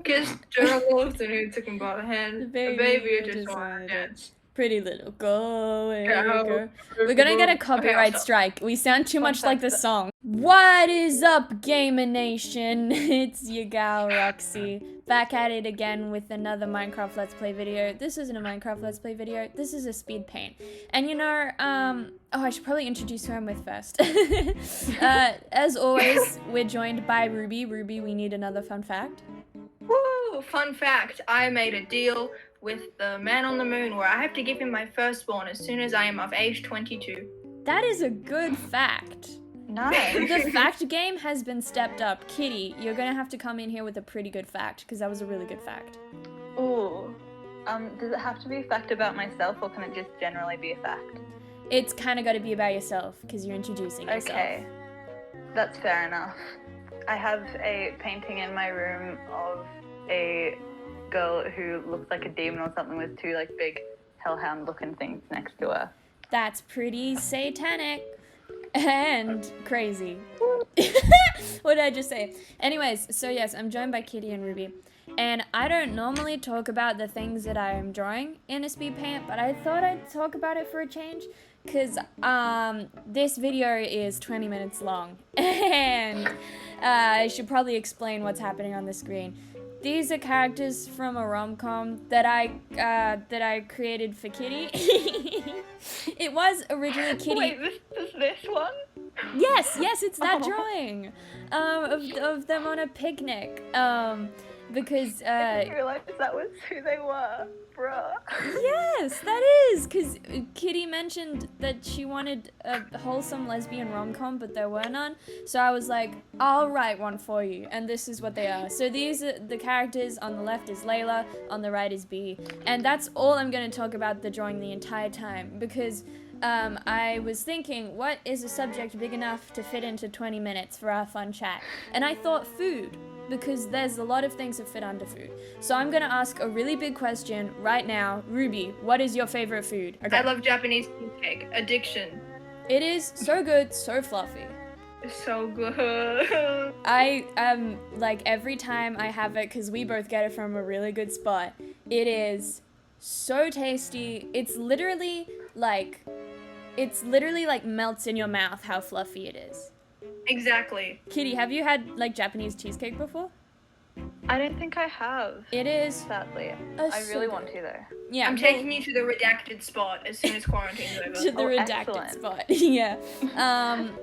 Kissed Gerald afternoon, took him by the hand. The The baby just wanted to dance. Pretty little go away, Go. girl. We're gonna get a copyright stop. strike. We sound too much like the fact. song. What is up, Gamer Nation? It's your gal, Roxy. Back at it again with another Minecraft Let's Play video. This isn't a Minecraft Let's Play video. This is a speed paint. And you know, oh, I should probably introduce who I'm with first. As always, we're joined by Ruby. Ruby, we need another fun fact. Woo! Fun fact, I made a deal with the man on the moon where I have to give him my firstborn as soon as I am of age 22. That is a good fact. Nice. The fact game has been stepped up. Kitty, you're gonna have to come in here with a pretty good fact, because that was a really good fact. Ooh. Does it have to be a fact about myself, or can it just generally be a fact? It's kind of got to be about yourself, because you're introducing yourself. Okay. That's fair enough. I have a painting in my room of a girl who looks like a demon or something with two like big hellhound looking things next to her. That's pretty satanic and crazy. What did I just say? Anyways, so yes, I'm joined by Kitty and Ruby. And I don't normally talk about the things that I am drawing in a speed paint, but I thought I'd talk about it for a change. Because this video is 20 minutes long. And I should probably explain what's happening on the screen. These are characters from a rom-com that I created for Kitty. It was originally Kitty. Wait, this one? Yes, it's that drawing of them on a picnic. Because I didn't realize that was who they were, bruh. yes, that is, because Kitty mentioned that she wanted a wholesome lesbian rom-com, but there were none. So I was like, I'll write one for you, and this is what they are. So these are the characters. On the left is Layla, on the right is Bee, and that's all I'm going to talk about the drawing the entire time, because I was thinking, what is a subject big enough to fit into 20 minutes for our fun chat? And I thought food, because there's a lot of things that fit under food. So I'm gonna ask a really big question right now. Ruby, what is your favorite food? Okay. I love Japanese cheesecake. Addiction. It is so good, so fluffy. It's so good. I like every time I have it, because we both get it from a really good spot, it is so tasty. It's literally like melts in your mouth how fluffy it is. Exactly. Kitty, have you had like Japanese cheesecake before? I don't think I have. It is. Sadly. Oh, I so really good. want to though. Yeah. I'm taking you to the redacted spot as soon as quarantine's over. to the redacted excellent. spot. Yeah.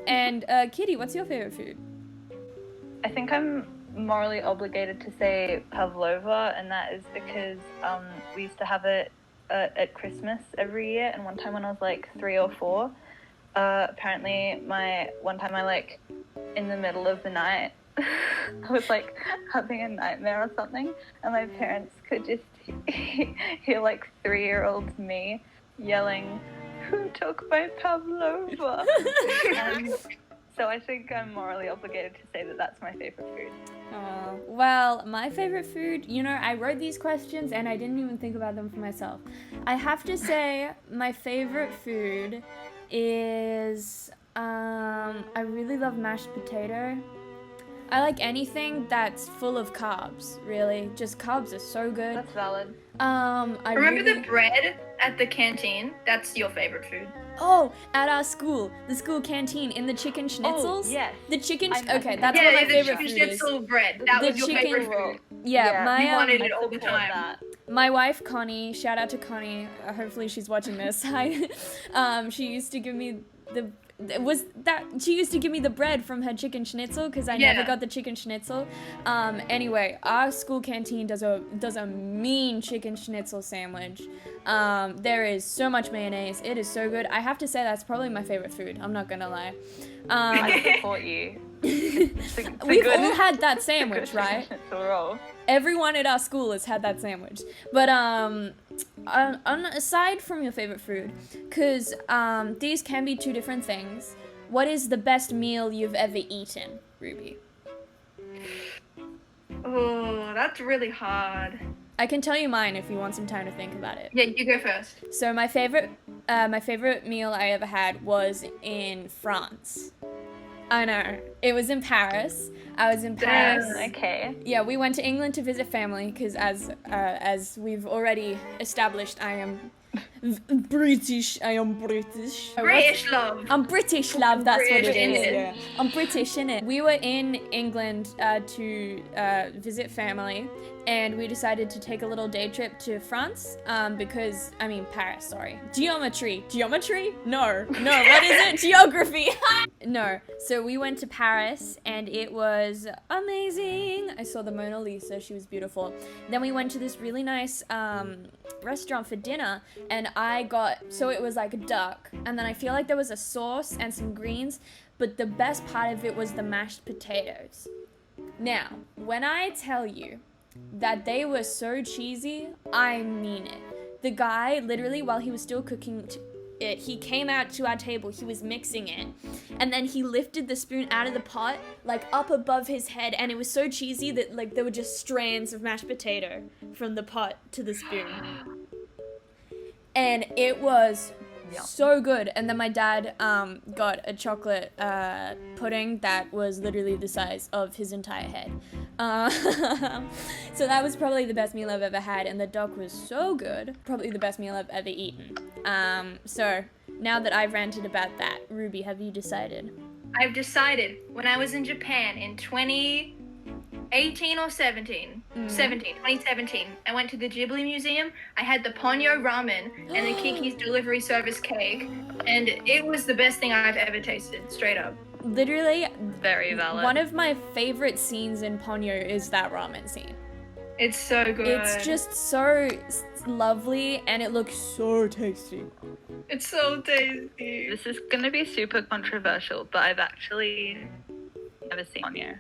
And Kitty, what's your favorite food? I think I'm morally obligated to say pavlova, and that is because we used to have it at Christmas every year, and one time when I was like 3 or 4, apparently one time I like in the middle of the night I was like having a nightmare or something, and my parents could just hear like 3-year-old me yelling, "Who took my pavlova?" And so I think I'm morally obligated to say that that's my favorite food. Well, my favorite food, you know, I wrote these questions and I didn't even think about them for myself. I have to say my favorite food is, I really love mashed potato. I like anything that's full of carbs, really. Just carbs are so good. That's valid. Remember the bread at the canteen? That's your favorite food. Oh, at our school, the school canteen, in the chicken schnitzels. Oh, yes. The chicken. I Okay, know. that's Yeah, what my the favorite chicken food is. schnitzel bread. That The was your chicken favorite roll. food. Yeah, my you wanted I it all the support time. that. my wife Connie. Shout out to Connie. Hopefully she's watching this. She used to give me she used to give me the bread from her chicken schnitzel, because I never Yeah. got the chicken schnitzel. Anyway, our school canteen does a mean chicken schnitzel sandwich. There is so much mayonnaise. It is so good. I have to say that's probably my favorite food. I'm not gonna lie. I support you. We've all had that sandwich, right? Schnitzel roll. Everyone at our school has had that sandwich. But aside from your favorite food, because these can be two different things, what is the best meal you've ever eaten, Ruby? Oh, that's really hard. I can tell you mine if you want some time to think about it. Yeah, you go first. So my favorite meal I ever had was in France. I know. It was in Paris. I was in Paris. Okay. Yeah, we went to England to visit family because, as we've already established, I am British. I am British. British love. I'm British, love. That's what it British is. innit? Yeah, I'm British in it. We were in England to visit family, and we decided to take a little day trip to France. Because Paris. Sorry, geometry. No. What is it? Geography. No. So we went to Paris, and it was amazing. I saw the Mona Lisa. She was beautiful. Then we went to this really nice restaurant for dinner, and it was like a duck, and then I feel like there was a sauce and some greens, but the best part of it was the mashed potatoes. Now, when I tell you that they were so cheesy, I mean it. The guy, literally, while he was still cooking it, he came out to our table, he was mixing it, and then he lifted the spoon out of the pot, like up above his head, and it was so cheesy that like there were just strands of mashed potato from the pot to the spoon. And it was so good. And then my dad got a chocolate pudding that was literally the size of his entire head. So that was probably the best meal I've ever had, and the duck was so good. Probably the best meal I've ever eaten. So now that I've ranted about that, Ruby, have you decided? I've decided. When I was in Japan in 2018 or 2017, I went to the Ghibli Museum. I had the Ponyo ramen and the Kiki's delivery service cake, and it was the best thing I've ever tasted, straight up. Literally, Very valid. one of my favorite scenes in Ponyo is that ramen scene. It's so good. It's just so lovely, and it looks so tasty. It's so tasty. This is gonna be super controversial, but I've actually never seen Ponyo.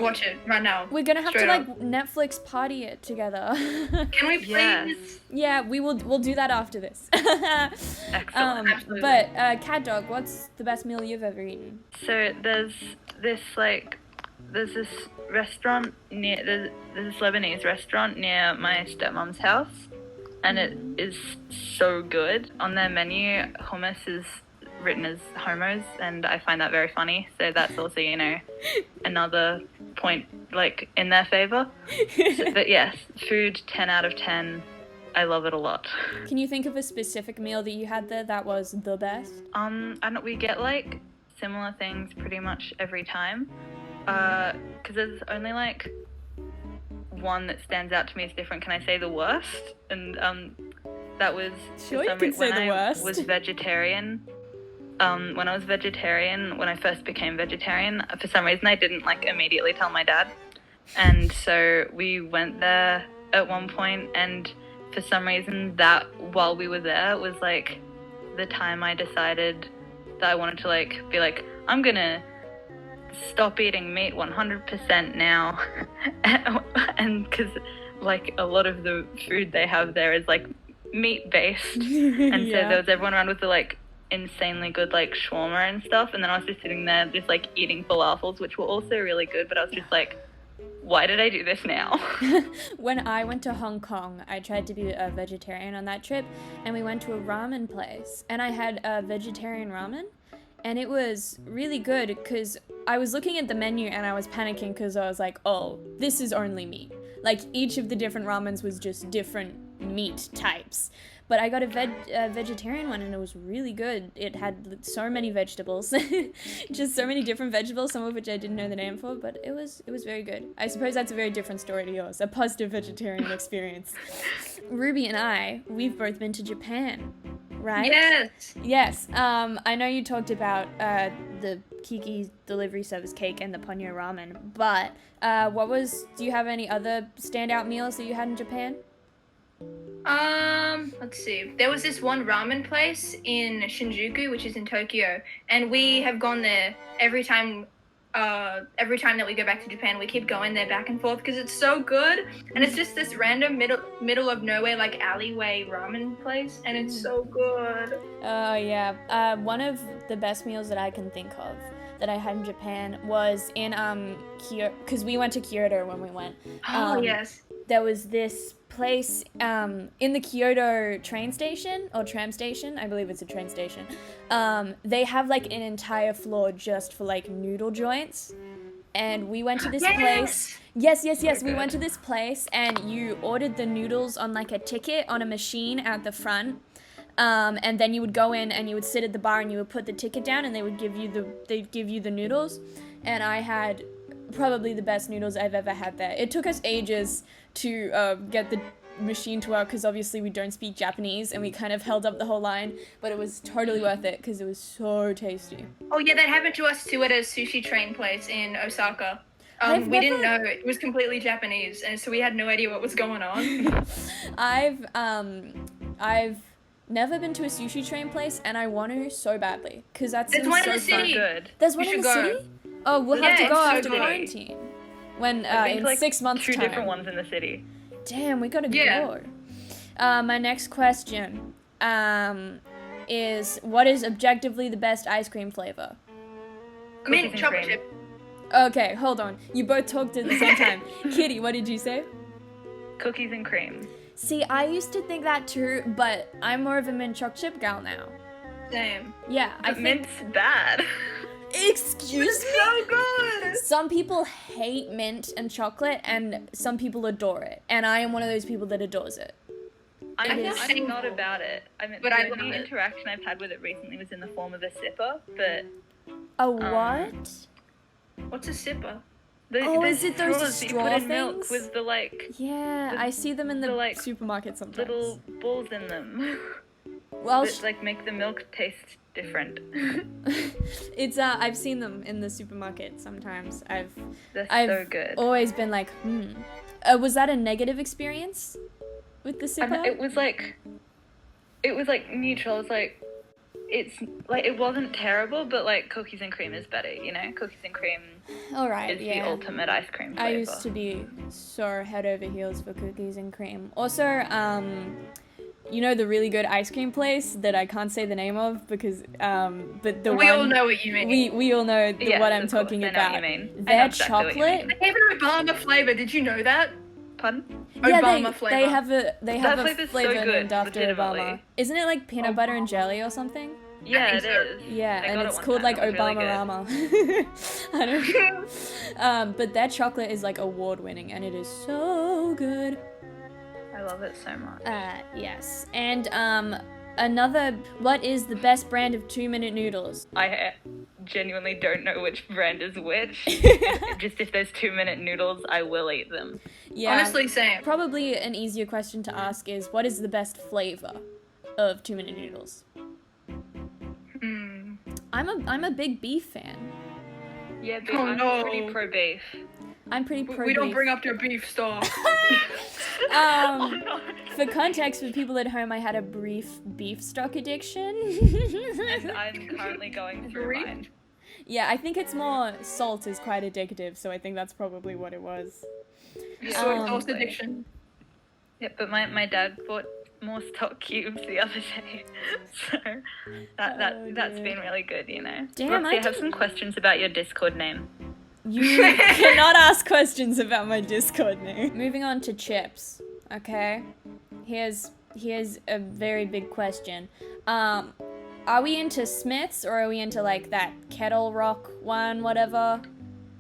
Watch it right now. We're gonna have Straight to up. like Netflix party it together. Can we please? Yes. Yeah, we'll do that after this. Excellent. Absolutely. But Cat Dog, what's the best meal you've ever eaten? So there's this restaurant near there's this Lebanese restaurant near my stepmom's house, and it is so good. On their menu, hummus is written as homos, and I find that very funny. So that's also, another point like in their favor. But yes, food 10 out of 10. I love it a lot. Can you think of a specific meal that you had there that was the best? We get like similar things pretty much every time. Because there's only like one that stands out to me as different. Can I say the worst? And that was Sure, you can say the worst. When I was vegetarian. When I first became vegetarian, for some reason I didn't like immediately tell my dad, and so we went there at one point, and for some reason that while we were there was like the time I decided that I wanted to like be like, I'm gonna stop eating meat 100% now. And because like a lot of the food they have there is like meat based, and so there was everyone around with the like insanely good like shawarma and stuff, and then I was just sitting there just like eating falafels, which were also really good, but I was just like, why did I do this now? When I went to Hong Kong, I tried to be a vegetarian on that trip, and we went to a ramen place, and I had a vegetarian ramen, and it was really good because I was looking at the menu and I was panicking because I was like, oh, this is only meat. Like each of the different ramens was just different meat types. But I got a vegetarian one, and it was really good. It had so many vegetables, just so many different vegetables, some of which I didn't know the name for, but it was very good. I suppose that's a very different story to yours, a positive vegetarian experience. Ruby and we've both been to Japan, right? Yes. Yes. I know you talked about the Kiki's delivery service cake and the Ponyo ramen, but do you have any other standout meals that you had in Japan? Let's see. There was this one ramen place in Shinjuku, which is in Tokyo, and we have gone there every time that we go back to Japan. We keep going there back and forth because it's so good, and it's just this random middle of nowhere like alleyway ramen place, and it's so good. Oh yeah. One of the best meals that I can think of that I had in Japan was in Kyoto, because we went to Kyoto when we went. Oh yes. there was this place in the Kyoto train station or tram station. I believe it's a train station. They have like an entire floor just for like noodle joints. And we went to this place. Yes. We went to this place, and you ordered the noodles on like a ticket on a machine at the front. And then you would go in and you would sit at the bar and you would put the ticket down, and they'd give you the noodles. And I had probably the best noodles I've ever had there. It took us ages to get the machine to work because obviously we don't speak Japanese, and we kind of held up the whole line, but it was totally worth it because it was so tasty. Oh yeah, that happened to us too at a sushi train place in Osaka. We didn't know it was completely Japanese, and so we had no idea what was going on. I've never been to a sushi train place, and I want to so badly because that's There's one so in the city. Good. There's one We in the should go. city. Oh, we'll have to Yeah, go it's so after good. quarantine. When I've been in to, like, 6 months' two time. different ones in the city. Damn, we gotta Yeah. go. My next question is, what is objectively the best ice cream flavor? Mint Cookies and chocolate cream. chip. Okay, hold on. You both talked at the same time. Kitty, what did you say? Cookies and cream. See, I used to think that too, but I'm more of a mint choc chip gal now. Same. Yeah, I But think. mint's bad. Excuse me? So good. Some people hate mint and chocolate, and some people adore it. And I am one of those people that adores it. I'm It is not shameful. about it. I mean, But the I only love it. interaction I've had with it recently was in the form of a sipper, but A what? What's a sipper? Oh, the is it those straws that you straw put in milk things? with the like Yeah, I see them in the like, supermarket sometimes. little balls in them Well, that like make the milk taste different. it's I've seen them in the supermarket sometimes. I've They're I've so good. always been like, was that a negative experience with the And sipper? it was like neutral. It's like it's like it wasn't terrible, but like cookies and cream is better. You know, cookies and cream All right, is the yeah. ultimate ice cream flavor. I used to be so head over heels for cookies and cream. Also, you know the really good ice cream place that I can't say the name of because but the We one all know what you mean. we all know Yes, what I'm of course, talking I know what about. you mean. I know Their exactly what you chocolate. mean. They have an Obama flavor. Did you know that? Pardon? Yeah, Obama flavor. they have a flavor's so flavor good, named after legitimately. Obama. Isn't it like peanut butter and jelly or something? Yeah, it think so. is. Yeah, I and got it it's one called time, like it was really good. Obama-rama. I don't know. But their chocolate is like award winning and it is so good. I love it so much. Yes. And what is the best brand of 2-minute noodles? I genuinely don't know which brand is which. Just if there's 2-minute noodles, I will eat them. Yeah. Honestly, same. Probably an easier question to ask is, what is the best flavor of 2-minute noodles? Hmm. I'm a big beef fan. Yeah, but Oh, I'm no. pretty pro beef. I'm pretty pro We don't beef. bring up your beef stuff. For context, for people at home, I had a brief beef stock addiction. And I'm currently going through Brief? mine. Yeah, I think it's more salt is quite addictive, so I think that's probably what it was. So sauce addiction. Yeah, but my dad bought more stock cubes the other day, so that's been really good, you know. Damn, Roxy, I I have didn't- some questions about your Discord name. You cannot ask questions about my Discord name. Moving on to chips, okay? Here's a very big question. Are we into Smiths or are we into like that Kettle Rock one, whatever?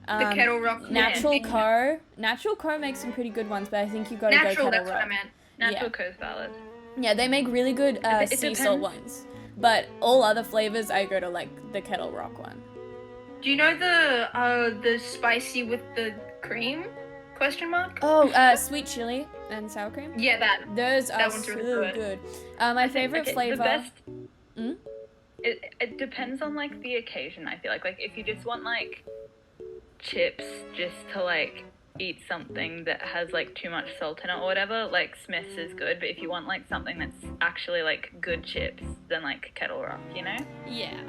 The Kettle Rock. Natural Yeah. Co. Natural Co makes some pretty good ones, but I think you gotta go Natural, Kettle that's Rock. what I meant. Natural Yeah. Coast Ballad. Yeah, they make really good It sea salt depends. ones. But all other flavors, I go to like the Kettle Rock one. Do you know the spicy with the cream? Question mark? Oh, sweet chili and sour cream. Yeah, that. Those are That one's so really good. good. My favorite Okay, flavor. The best. Mm? It depends on like the occasion. I feel like if you just want like chips just to like eat something that has like too much salt in it or whatever, like Smith's is good. But if you want like something that's actually like good chips, then like Kettle Rock, you know. Yeah.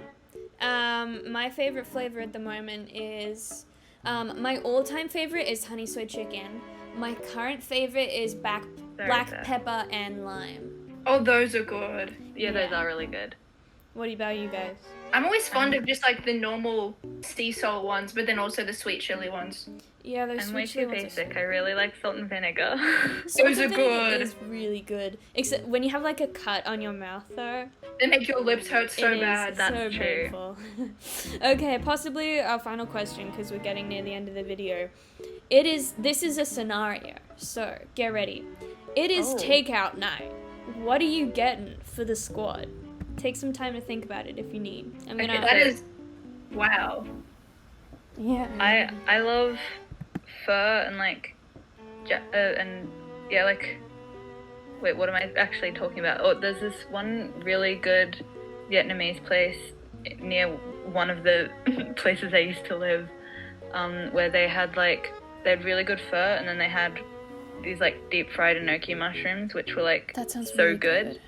My favorite flavor at the moment is my all-time favorite is honey soy chicken. My current favorite is black Very fair. pepper and lime. Oh, those are good. Yeah, those Yeah. are really good. What about you guys? I'm always fond of just like the normal sea salt ones, but then also the sweet chili ones. Yeah, those I'm way sweet chili too ones are so basic. I really like salt and vinegar. Salt Those and are vinegar good. is really good. Except when you have like a cut on your mouth though. They make your lips hurt so It is bad. That's so true. painful. Okay, possibly our final question because we're getting near the end of the video. This is a scenario, so get ready. It is Oh. takeout night. What are you getting for the squad? Take some time to think about it if you need. I'm gonna. Okay, That is, wow. Yeah. I love pho and like, and yeah, like, wait, what am I actually talking about? Oh, there's this one really good Vietnamese place near one of the places I used to live, where they had really good pho, and then they had these like deep fried enoki mushrooms, which were like That sounds so really good.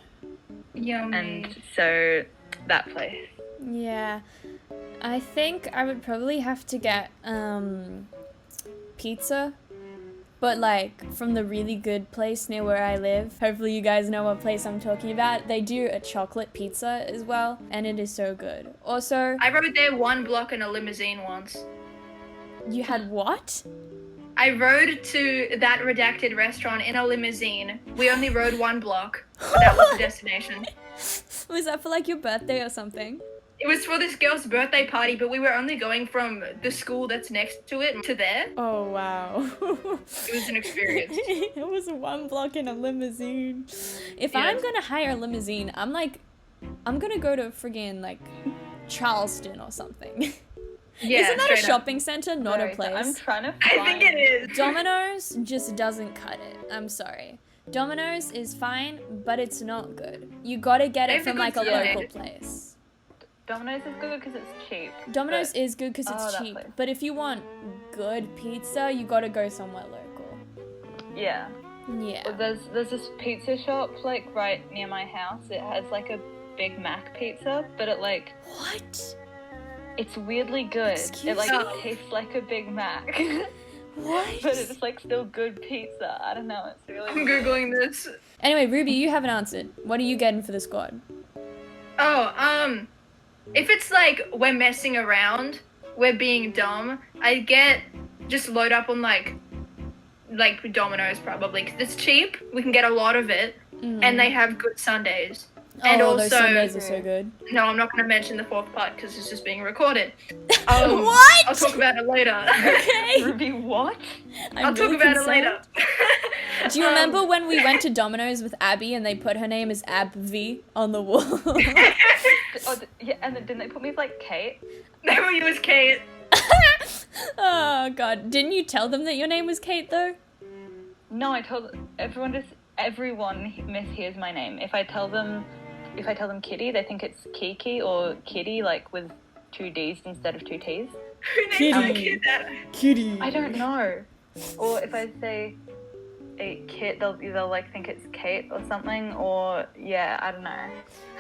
Yummy. And so that place. Yeah. I think I would probably have to get pizza. But like from the really good place near where I live. Hopefully you guys know what place I'm talking about. They do a chocolate pizza as well, and it is so good. Also, I rode there 1 block in a limousine once. you had what? I rode to that redacted restaurant in a limousine. We only rode 1 block, but that was the destination. Was that for like your birthday or something? It was for this girl's birthday party, but we were only going from the school that's next to it to there. Oh wow. It was an experience. It was 1 block in a limousine. If I'm Yes. gonna hire a limousine, I'm gonna go to friggin' like Charleston or something. Yeah, Isn't that a straight up. shopping center, not a Sorry, I'm place? trying to I find. think it is. Domino's just doesn't cut it. I'm sorry. Domino's is fine, but it's not good. You gotta get They it have a from good like a salad. local place. Domino's is good because it's cheap. Domino's but- is good because it's Oh, that cheap, place. but if you want good pizza, you gotta go somewhere local. Yeah. Yeah. Well, there's this pizza shop like right near my house. It has like a Big Mac pizza, but it like What? it's weirdly good. Excuse it like me? tastes like a Big Mac, What? but it's like still good pizza. I don't know. It's really I'm weird. googling this. Anyway, Ruby, you haven't answered. What are you getting for the squad? Oh, if it's like we're messing around, we're being dumb, I get just load up on like Domino's probably because it's cheap. We can get a lot of it, and they have good Sundays. And oh, those also- Sundays are so good. No, I'm not going to mention the 4th part because it's just being recorded. What? I'll talk about it later. Okay. Ruby, what? I'll talk about it later. Do you remember when we went to Domino's with Abby and they put her name as Ab-V on the wall? Yeah, and then didn't they put me as like Kate? Never use Kate. Oh god, didn't you tell them that your name was Kate though? No, I told everyone. Everyone mishears my name. If I tell them Kitty, they think it's Kiki or Kitty, like with 2 D's instead of 2 T's. Who named the Kitty. kid that? Kitty. I don't know. Or if I say a Kit, they'll either like think it's Kate or something, or yeah, I don't know.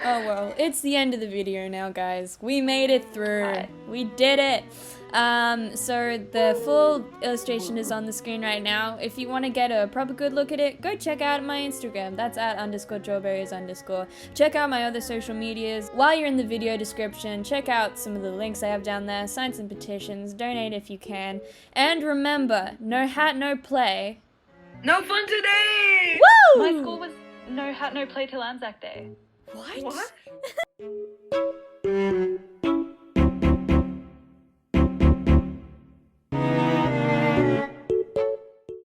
Oh well, it's the end of the video now, guys. We made it through. Right. We did it. So the full illustration is on the screen right now. If you want to get a proper good look at it, go check out my Instagram. That's @_strawberries_. Check out my other social medias. While you're in the video description, check out some of the links I have down there. Sign some petitions. Donate if you can. And remember, no hat, no play. No fun today! Woo! My school was no hat, no play till Anzac Day. What? What?